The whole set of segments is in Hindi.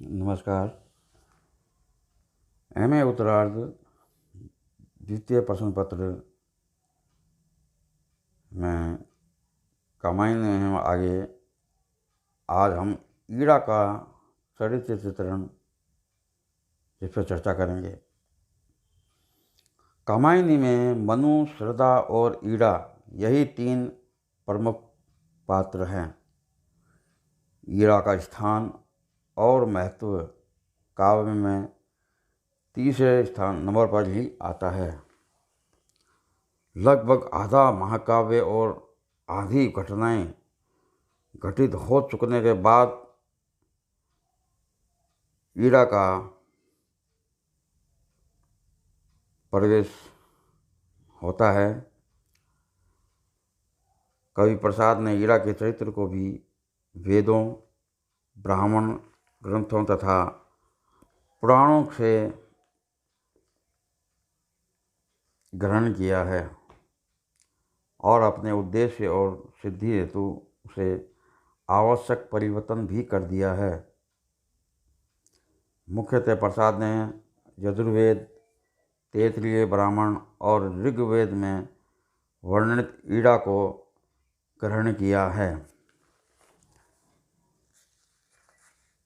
नमस्कार। एमए उत्तरार्ध द्वितीय प्रश्न पत्र में कामायनी में आगे आज हम ईड़ा का चरित्र चित्रण इस पर चर्चा करेंगे। कामायनी में मनु, श्रद्धा और ईड़ा यही तीन प्रमुख पात्र हैं। ईड़ा का स्थान और महत्व काव्य में तीसरे स्थान नंबर पर ही आता है। लगभग आधा महाकाव्य और आधी घटनाएं घटित हो चुकने के बाद ईड़ा का प्रवेश होता है। कवि प्रसाद ने ईड़ा के चरित्र को भी वेदों, ब्राह्मण ग्रंथों तथा पुराणों से ग्रहण किया है और अपने उद्देश्य और सिद्धि हेतु उसे आवश्यक परिवर्तन भी कर दिया है। मुख्यतः प्रसाद ने यजुर्वेद, तैत्तिरीय ब्राह्मण और ऋग्वेद में वर्णित ईड़ा को ग्रहण किया है।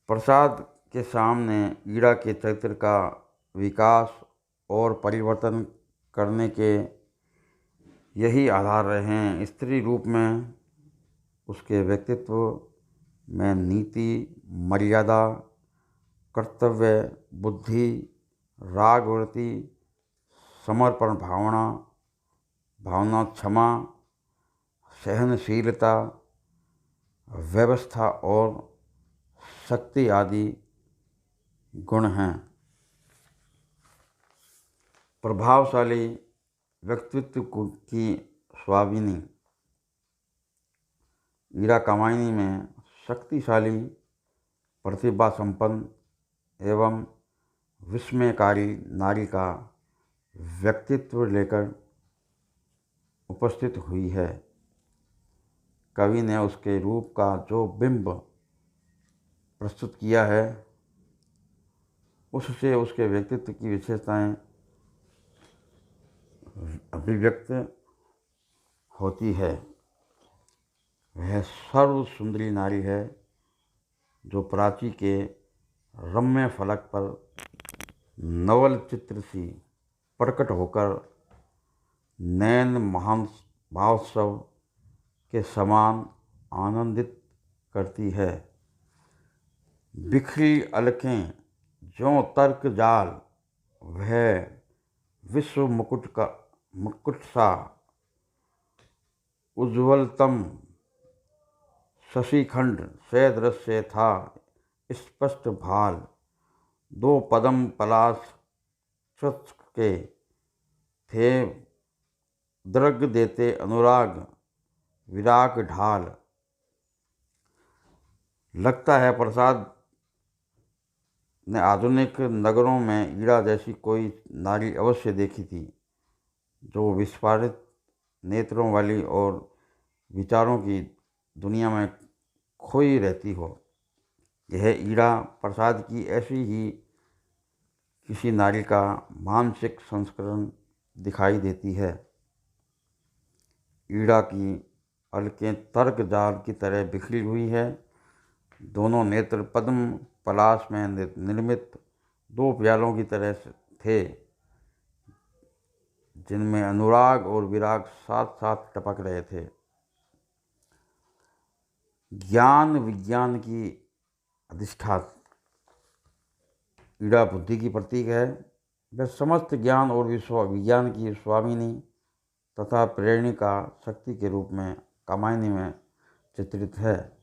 प्रसाद के सामने ईड़ा के चरित्र का विकास और परिवर्तन करने के यही आधार रहे हैं। स्त्री रूप में उसके व्यक्तित्व में नीति, मर्यादा, कर्तव्य बुद्धि, रागवृत्ति, समर्पण भावना, क्षमा, सहनशीलता, व्यवस्था और शक्ति आदि गुण हैं। प्रभावशाली व्यक्तित्व की स्वामिनी ईड़ा कामायनी में शक्तिशाली, प्रतिभा संपन्न एवं विस्मयकारी नारी का व्यक्तित्व लेकर उपस्थित हुई है। कवि ने उसके रूप का जो बिंब प्रस्तुत किया है उससे उसके व्यक्तित्व की विशेषताएं अभिव्यक्त होती है। वह सर्व सुंदरी नारी है जो प्राची के रम्य फलक पर नवल चित्र सी प्रकट होकर नयन महोत्सव के समान आनंदित करती है। बिखरी अलकें ज्यों तर्क जाल, वह विश्व मुकुट सा उज्ज्वलतम शशिखंड से दृश्य था स्पष्ट भाल। दो पदम पलाश के थे दृग देते अनुराग विराग ढाल। लगता है प्रसाद ने आधुनिक नगरों में ईड़ा जैसी कोई नारी अवश्य देखी थी जो विस्फारित नेत्रों वाली और विचारों की दुनिया में खोई रहती हो। यह ईड़ा प्रसाद की ऐसी ही किसी नारी का मानसिक संस्करण दिखाई देती है। ईड़ा की अलकें तर्क जाल की तरह बिखरी हुई है। दोनों नेत्र पद्म पलाश में निर्मित दो प्यालों की तरह थे जिनमें अनुराग और विराग साथ साथ टपक रहे थे। ज्ञान विज्ञान की अधिष्ठाता ईड़ा बुद्धि की प्रतीक है। वह समस्त ज्ञान और विज्ञान की स्वामिनी तथा प्रेरणिका शक्ति के रूप में कामायनी में चित्रित है।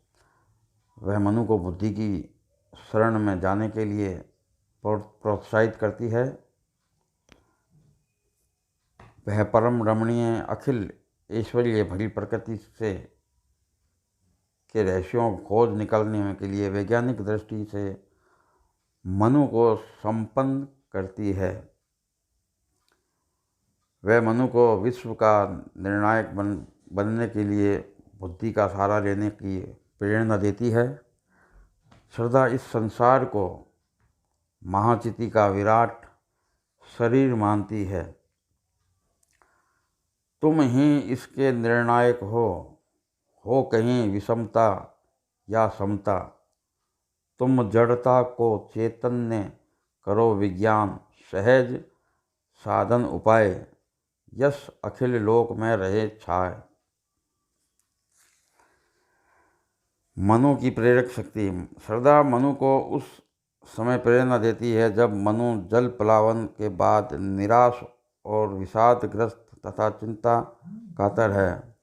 वह मनु को बुद्धि की शरण में जाने के लिए प्रोत्साहित करती है। वह परम रमणीय अखिल ऐश्वर्य भरी प्रकृति से के रहस्यों खोज निकालने के लिए वैज्ञानिक दृष्टि से मनु को संपन्न करती है। वह मनु को विश्व का निर्णायक बनने के लिए बुद्धि का सहारा लेने की प्रेरणा देती है। श्रद्धा इस संसार को महाचिति का विराट शरीर मानती है। तुम ही इसके निर्णायक हो कहीं विषमता या समता। तुम जड़ता को चैतन्य करो विज्ञान, सहज साधन उपाय, यश अखिल लोक में रहे छाए। मनु की प्रेरक शक्ति। श्रद्धा मनु को उस समय प्रेरणा देती है जब मनु जल प्लावन के बाद निराश और विषादग्रस्त तथा चिंता कातर है।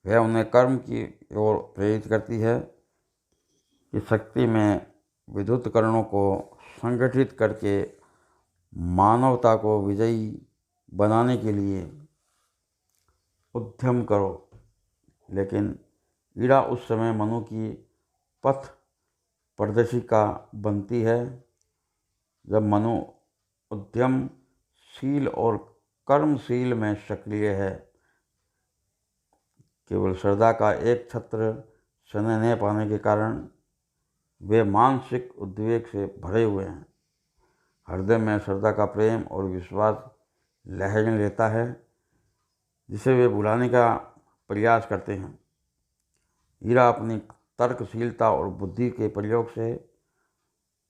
वह उन्हें कर्म की ओर प्रेरित करती है कि शक्ति में विद्युत करणों को संगठित करके मानवता को विजयी बनाने के लिए उद्यम करो। लेकिन ईड़ा उस समय मनु की पथ प्रदर्शिका बनती है जब मनु उद्यमशील और कर्मशील में सक्रिय है। केवल श्रद्धा का एक छत्र शनै न पाने के कारण वे मानसिक उद्वेग से भरे हुए हैं। हृदय में श्रद्धा का प्रेम और विश्वास लहरें लेता है जिसे वे भुलाने का प्रयास करते हैं। हीरा अपनी तर्कशीलता और बुद्धि के प्रयोग से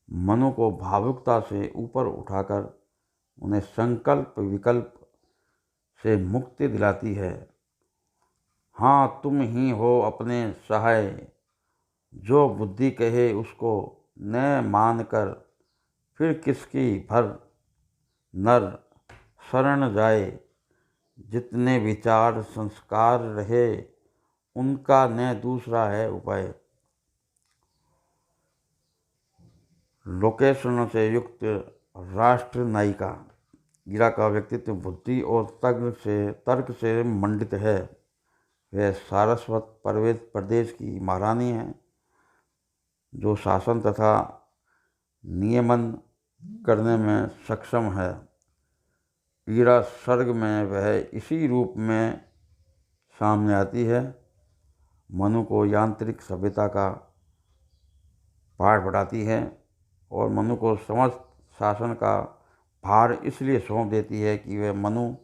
मनु को भावुकता से ऊपर उठाकर उन्हें संकल्प विकल्प से मुक्ति दिलाती है। हाँ, तुम ही हो अपने सहाय, जो बुद्धि कहे उसको न मानकर फिर किसकी भर नर शरण जाए। जितने विचार संस्कार रहे उनका न दूसरा है उपाय। लोकेशनों से युक्त राष्ट्र नायिका। ईरा का व्यक्तित्व बुद्धि और तर्क से मंडित है। वह सारस्वत पर्वत प्रदेश की महारानी है जो शासन तथा नियमन करने में सक्षम है। ईरा सर्ग में वह इसी रूप में सामने आती है। मनु को यांत्रिक सभ्यता का पाठ पढ़ाती है और मनु को समस्त शासन का भार इसलिए सौंप देती है कि वह मनु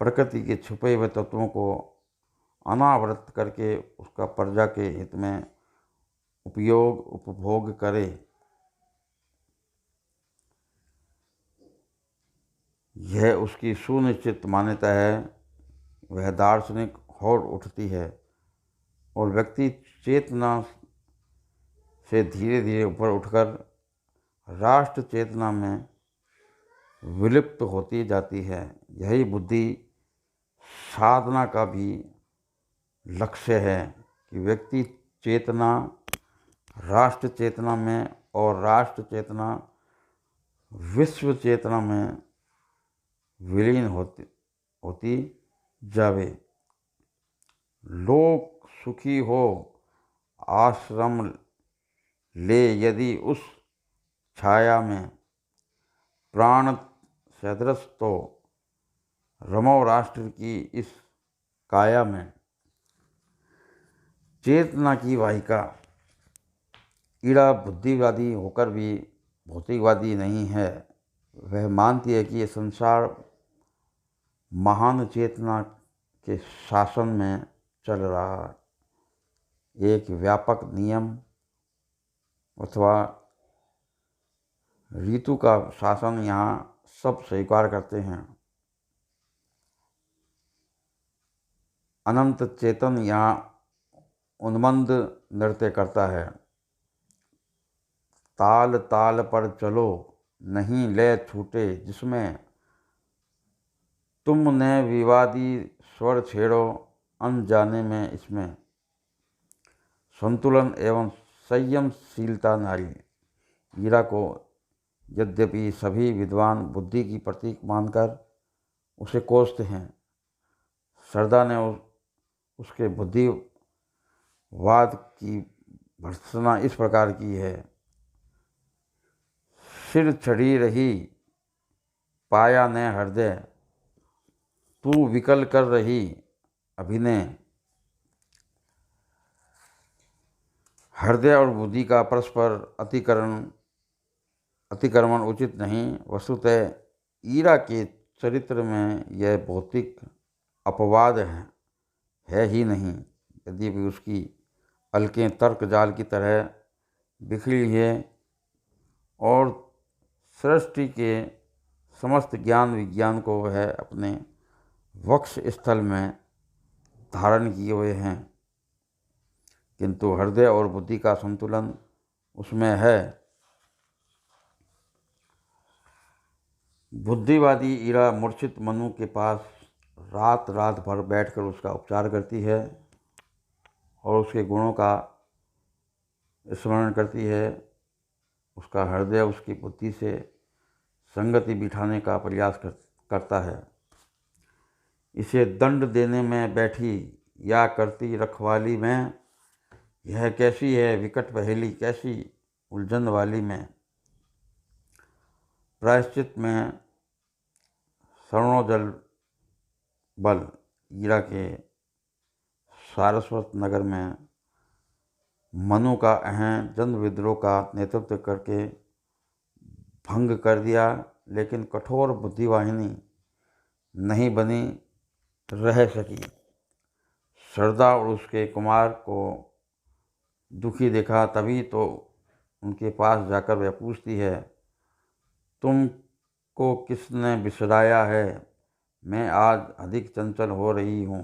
प्रकृति के छुपे हुए तत्वों को अनावृत करके उसका प्रजा के हित में उपभोग करे। यह उसकी सुनिश्चित मान्यता है। वह दार्शनिक हो उठती है और व्यक्ति चेतना से धीरे धीरे ऊपर उठकर राष्ट्र चेतना में विलुप्त होती जाती है। यही बुद्धि साधना का भी लक्ष्य है कि व्यक्ति चेतना राष्ट्र चेतना में और राष्ट्र चेतना विश्व चेतना में विलीन होती जावे। लोक सुखी हो आश्रम ले यदि उस छाया में, प्राण सदृश तो रमो राष्ट्र की इस काया में। चेतना की वाहिका। ईड़ा बुद्धिवादी होकर भी भौतिकवादी नहीं है। वह मानती है कि ये संसार महान चेतना के शासन में चल रहा है। एक व्यापक नियम अथवा ऋतु का शासन यहाँ सब स्वीकार करते हैं। अनंत चेतन यहाँ उन्मंद नृत्य करता है। ताल ताल पर चलो नहीं लय छूटे जिसमें, तुमने विवादी स्वर छेड़ो अनजाने में इसमें। संतुलन एवं संयमशीलता नारी। ईरा को यद्यपि सभी विद्वान बुद्धि की प्रतीक मानकर उसे कोसते हैं, श्रद्धा ने उसके बुद्धिवाद की भर्त्सना इस प्रकार की है। सिर चढ़ी रही पाया ने हृदय, तू विकल कर रही अभिनय। हृदय और बुद्धि का परस्पर अतिक्रमण उचित नहीं। वस्तुतः ईरा के चरित्र में यह भौतिक अपवाद है ही नहीं, यद्यपि उसकी अलकें तर्क जाल की तरह बिखरी है और सृष्टि के समस्त ज्ञान विज्ञान को वह अपने वक्ष स्थल में धारण किए हुए हैं, किंतु हृदय और बुद्धि का संतुलन उसमें है। बुद्धिवादी ईरा मूर्छित मनु के पास रात रात भर बैठकर उसका उपचार करती है और उसके गुणों का स्मरण करती है। उसका हृदय उसकी बुद्धि से संगति बिठाने का प्रयास करता है। इसे दंड देने में बैठी या करती रखवाली में यह कैसी है विकट पहेली, कैसी उलझन वाली में। प्रायश्चित में स्वर्णोज्ज्वल बल ईरा के सारस्वत नगर में मनु का अहं जन विद्रोह का नेतृत्व करके भंग कर दिया, लेकिन कठोर बुद्धिवाहिनी नहीं बनी रह सकी। श्रद्धा और उसके कुमार को दुखी देखा, तभी तो उनके पास जाकर वह पूछती है, तुमको किसने बिसराया है? मैं आज अधिक चंचल हो रही हूँ,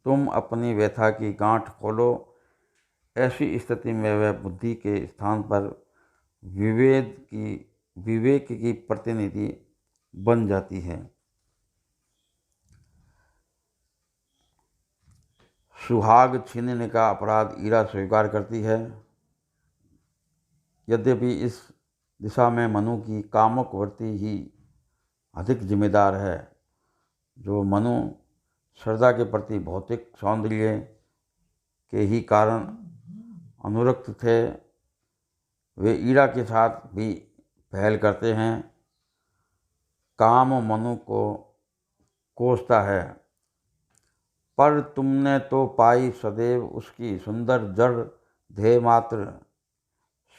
तुम अपनी व्यथा की गांठ खोलो। ऐसी स्थिति में वह बुद्धि के स्थान पर विवेक की प्रतिनिधि बन जाती है। सुहाग छीनने का अपराध ईरा स्वीकार करती है, यद्यपि इस दिशा में मनु की कामुक वृत्ति ही अधिक जिम्मेदार है। जो मनु श्रद्धा के प्रति भौतिक सौंदर्य के ही कारण अनुरक्त थे, वे ईरा के साथ भी पहल करते हैं। काम मनु को कोसता है, पर तुमने तो पाई सदैव उसकी सुंदर जड़ ध्येय मात्र,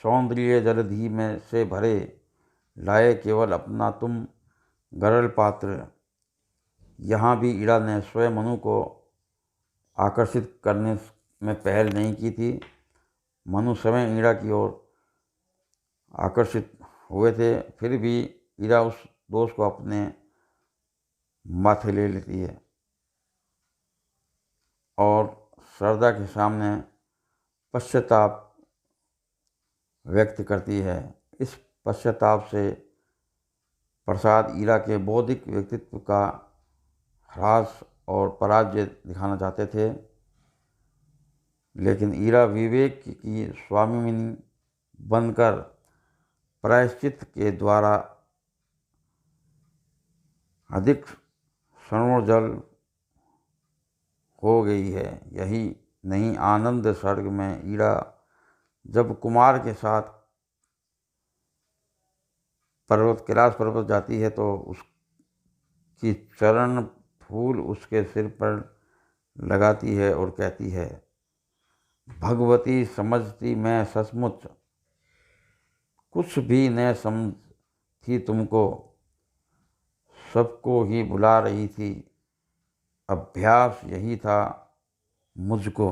सौंदर्य जलधि में से भरे लाए केवल अपना तुम गरल पात्र। यहाँ भी ईरा ने स्वयं मनु को आकर्षित करने में पहल नहीं की थी। मनु स्वयं ईरा की ओर आकर्षित हुए थे, फिर भी ईरा उस दोष को अपने माथे ले लेती है और श्रद्धा के सामने पश्चाताप व्यक्त करती है। इस पश्चाताप से प्रसाद ईरा के बौद्धिक व्यक्तित्व का ह्रास और पराजय दिखाना चाहते थे, लेकिन ईरा विवेक की स्वामिनी बनकर प्रायश्चित के द्वारा अधिक स्वर्णोज्ज्वल हो गई है। यही नहीं, आनंद सर्ग में ईरा जब कुमार के साथ कैलाश पर्वत जाती है तो उसकी चरण फूल उसके सिर पर लगाती है और कहती है, भगवती समझती मैं सचमुच, कुछ भी न समझ थी तुमको, सबको ही बुला रही थी, अभ्यास यही था मुझको।